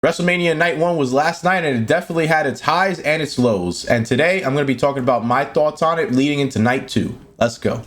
WrestleMania Night 1 was last night, and it definitely had its highs and its lows. And today, I'm going to be talking about my thoughts on it leading into Night 2. Let's go.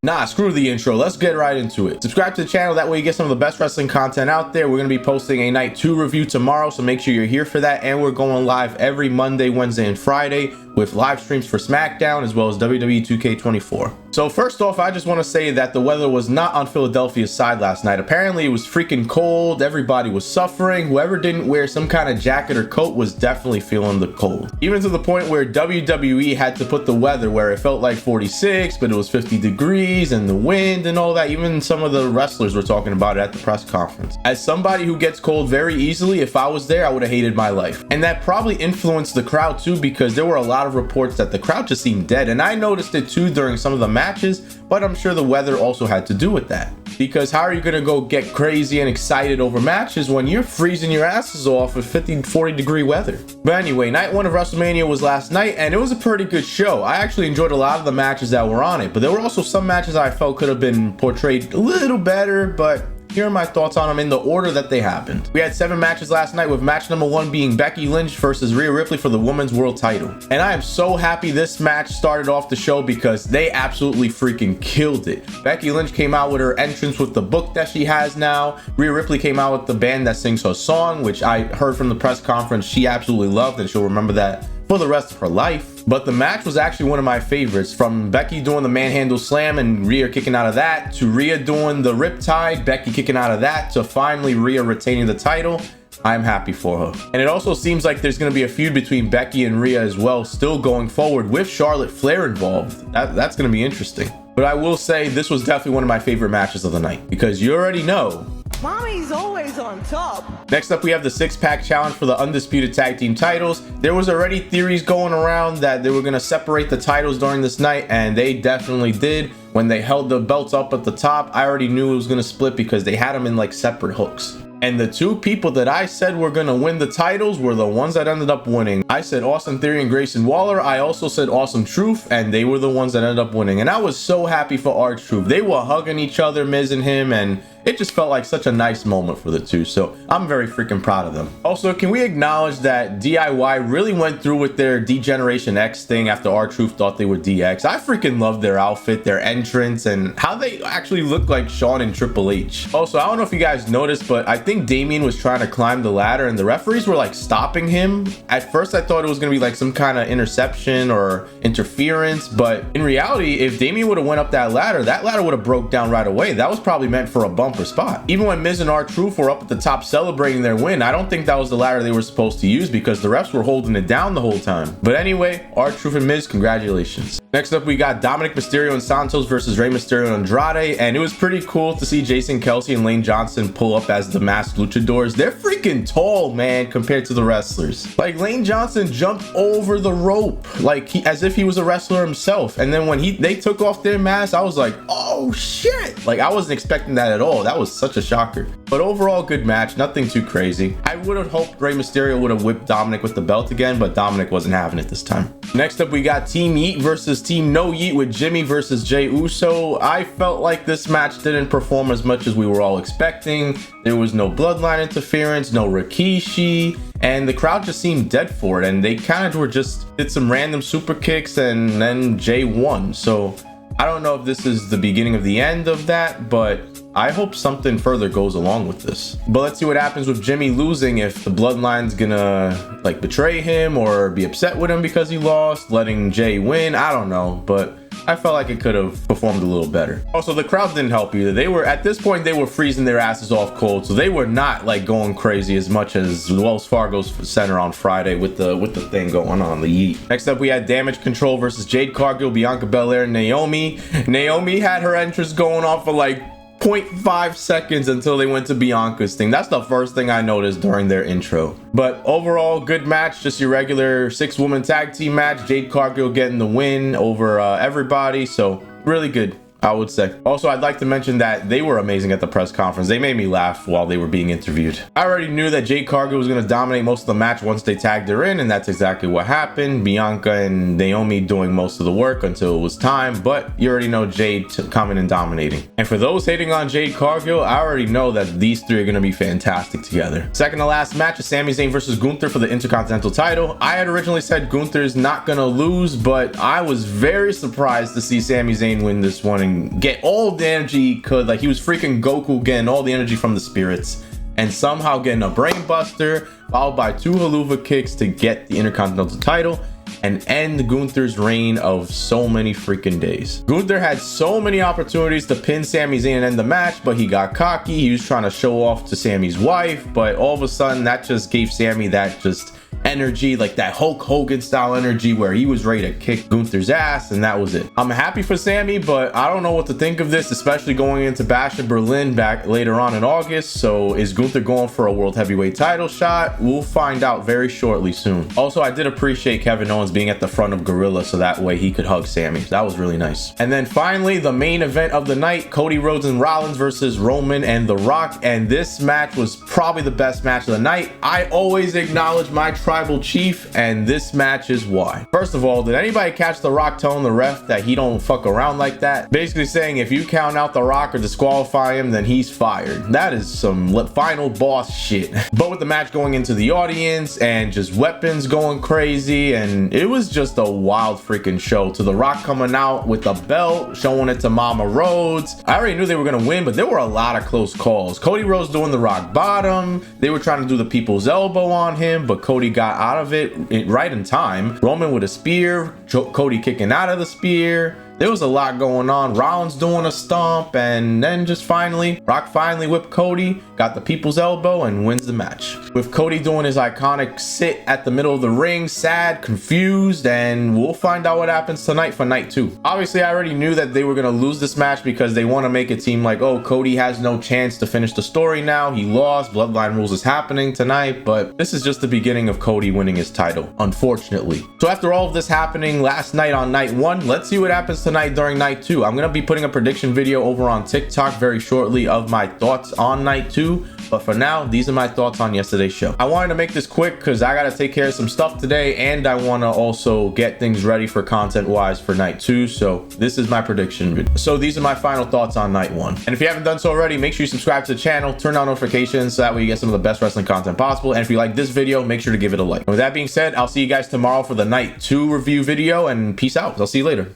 Nah, screw the intro. Let's get right into it. Subscribe to the channel. That way you get some of the best wrestling content out there. We're going to be posting a Night 2 review tomorrow, so make sure you're here for that. And we're going live every Monday, Wednesday, and Friday with live streams for SmackDown as well as WWE 2K24. So first off, I just want to say that the weather was not on Philadelphia's side last night. Apparently it was freaking cold. Everybody was suffering. Whoever didn't wear some kind of jacket or coat was definitely feeling the cold. Even to the point where WWE had to put the weather where it felt like 46, but it was 50 degrees and the wind and all that. Even some of the wrestlers were talking about it at the press conference. As somebody who gets cold very easily, if I was there, I would have hated my life. And that probably influenced the crowd too, because there were a lot of reports that the crowd just seemed dead. And I noticed it too during some of the matches, but I'm sure the weather also had to do with that. Because how are you going to go get crazy and excited over matches when you're freezing your asses off with 50-40 degree weather? But anyway, night 1 of WrestleMania was last night, and it was a pretty good show. I actually enjoyed a lot of the matches that were on it, but there were also some matches I felt could have been portrayed a little better, but here are my thoughts on them in the order that they happened. We had 7 matches last night, with match number 1 being Becky Lynch versus Rhea Ripley for the Women's World Title. And I am so happy this match started off the show because they absolutely freaking killed it. Becky Lynch came out with her entrance with the book that she has now. Rhea Ripley came out with the band that sings her song, which I heard from the press conference she absolutely loved, and she'll remember that for the rest of her life. But the match was actually one of my favorites, from Becky doing the manhandle slam and Rhea kicking out of that, to Rhea doing the riptide, Becky kicking out of that, to finally Rhea retaining the title. I'm happy for her. And it also seems like there's going to be a feud between Becky and Rhea as well, still going forward with Charlotte Flair involved. That's going to be interesting. But I will say this was definitely one of my favorite matches of the night, because you already know Mommy's always on top. Next up, we have the 6-pack challenge for the undisputed tag team titles. There was already theories going around that they were going to separate the titles during this night, and they definitely did. When they held the belts up at the top, I already knew it was going to split because they had them in like separate hooks. And the 2 people that I said were going to win the titles were the ones that ended up winning. I said Austin Theory and Grayson Waller. I also said Awesome Truth, and they were the ones that ended up winning. And I was so happy for R-Truth. They were hugging each other, Miz and him, and it just felt like such a nice moment for the 2. So I'm very freaking proud of them. Also, can we acknowledge that DIY really went through with their D-Generation X thing after R-Truth thought they were DX? I freaking loved their outfit, their entrance, and how they actually look like Shawn and Triple H. Also, I don't know if you guys noticed, but I think Damien was trying to climb the ladder and the referees were like stopping him. At first I thought it was gonna be like some kind of interception or interference, but in reality, if Damien would have went up that ladder would have broke down right away. That was probably meant for a bumper spot. Even when Miz and R-Truth were up at the top celebrating their win, I don't think that was the ladder they were supposed to use because the refs were holding it down the whole time. But anyway, R-Truth and Miz, congratulations. Next up, we got Dominic Mysterio and Santos versus Rey Mysterio and Andrade, and it was pretty cool to see Jason Kelsey and Lane Johnson pull up as the masked luchadors. They're freaking tall, man, compared to the wrestlers. Like, Lane Johnson jumped over the rope like as if he was a wrestler himself, and then when they took off their masks, I was like, oh shit, like I wasn't expecting that at all. That was such a shocker. But overall, good match, nothing too crazy. I would have hoped Rey Mysterio would have whipped Dominic with the belt again, but Dominic wasn't having it this time. Next up, we got Team Yeet versus Team No Yeet with Jimmy versus Jey Uso. I felt like this match didn't perform as much as we were all expecting. There was no bloodline interference, no Rikishi, and the crowd just seemed dead for it, and they kind of did some random super kicks, and then Jey won. So I don't know if this is the beginning of the end of that, but I hope something further goes along with this. But let's see what happens with Jimmy losing, if the bloodline's gonna like betray him or be upset with him because he lost, letting Jey win. I don't know, but I felt like it could have performed a little better. Also, the crowd didn't help either. They were, at this point, they were freezing their asses off cold, so they were not like going crazy as much as Wells Fargo's Center on Friday with the thing going on, the Yeet. Next up, we had Damage Control versus Jade Cargill, Bianca Belair, and Naomi. Naomi had her entrance going on for like 0.5 seconds until they went to Bianca's thing. That's the first thing I noticed during their intro. But overall, good match, just your regular 6-woman tag team match. Jade Cargill getting the win over everybody, so really good. I would say. Also, I'd like to mention that they were amazing at the press conference. They made me laugh while they were being interviewed. I already knew that Jade Cargill was going to dominate most of the match once they tagged her in, and that's exactly what happened. Bianca and Naomi doing most of the work until it was time, but you already know Jade coming and dominating. And for those hating on Jade Cargill, I already know that these three are going to be fantastic together. Second to last match is Sami Zayn versus Gunther for the Intercontinental title. I had originally said Gunther's not going to lose, but I was very surprised to see Sami Zayn win this one and get all the energy he could. Like, he was freaking Goku getting all the energy from the spirits and somehow getting a brain buster followed by 2 haluva kicks to get the Intercontinental title and end Gunther's reign of so many freaking days. Gunther had so many opportunities to pin Sami Zayn and end the match, but he got cocky. He was trying to show off to Sami's wife, but all of a sudden that just gave Sami that just energy, like that Hulk Hogan style energy where he was ready to kick Gunther's ass, and that was it. I'm happy for Sami, but I don't know what to think of this, especially going into Bash in Berlin back later on in August. So is Gunther going for a world heavyweight title shot? We'll find out very shortly soon. Also, I did appreciate Kevin Owens being at the front of Gorilla so that way he could hug Sami. That was really nice. And then finally, the main event of the night, Cody Rhodes and Rollins versus Roman and The Rock, and this match was probably the best match of the night. I always acknowledge my tribal chief, and this match is why. First of all, did anybody catch The Rock telling the ref that he don't fuck around like that? Basically saying if you count out The Rock or disqualify him, then he's fired. That is some final boss shit. But with the match going into the audience and just weapons going crazy, and it was just a wild freaking show. To The Rock coming out with the belt, showing it to Mama Rhodes. I already knew they were gonna win, but there were a lot of close calls. Cody Rhodes doing the rock bottom. They were trying to do the people's elbow on him, but Cody got out of it right in time. Roman with a spear, Cody kicking out of the spear. There was a lot going on. Rollins doing a stomp, and then just finally, Rock finally whipped Cody, got the people's elbow, and wins the match. With Cody doing his iconic sit at the middle of the ring, sad, confused, and we'll find out what happens tonight for night 2. Obviously, I already knew that they were going to lose this match because they want to make it seem like, oh, Cody has no chance to finish the story now. He lost. Bloodline Rules is happening tonight, but this is just the beginning of Cody winning his title, unfortunately. So after all of this happening last night on night 1, let's see what happens tonight during night 2. I'm gonna be putting a prediction video over on TikTok very shortly of my thoughts on night 2, but for now, these are my thoughts on yesterday's show. I wanted to make this quick because I gotta take care of some stuff today, and I want to also get things ready for content wise for night 2. So this is my prediction video. So these are my final thoughts on night 1, and if you haven't done so already, make sure you subscribe to the channel, turn on notifications so that way you get some of the best wrestling content possible. And if you like this video, make sure to give it a like. And with that being said, I'll see you guys tomorrow for the night 2 review video, and peace out. I'll see you later.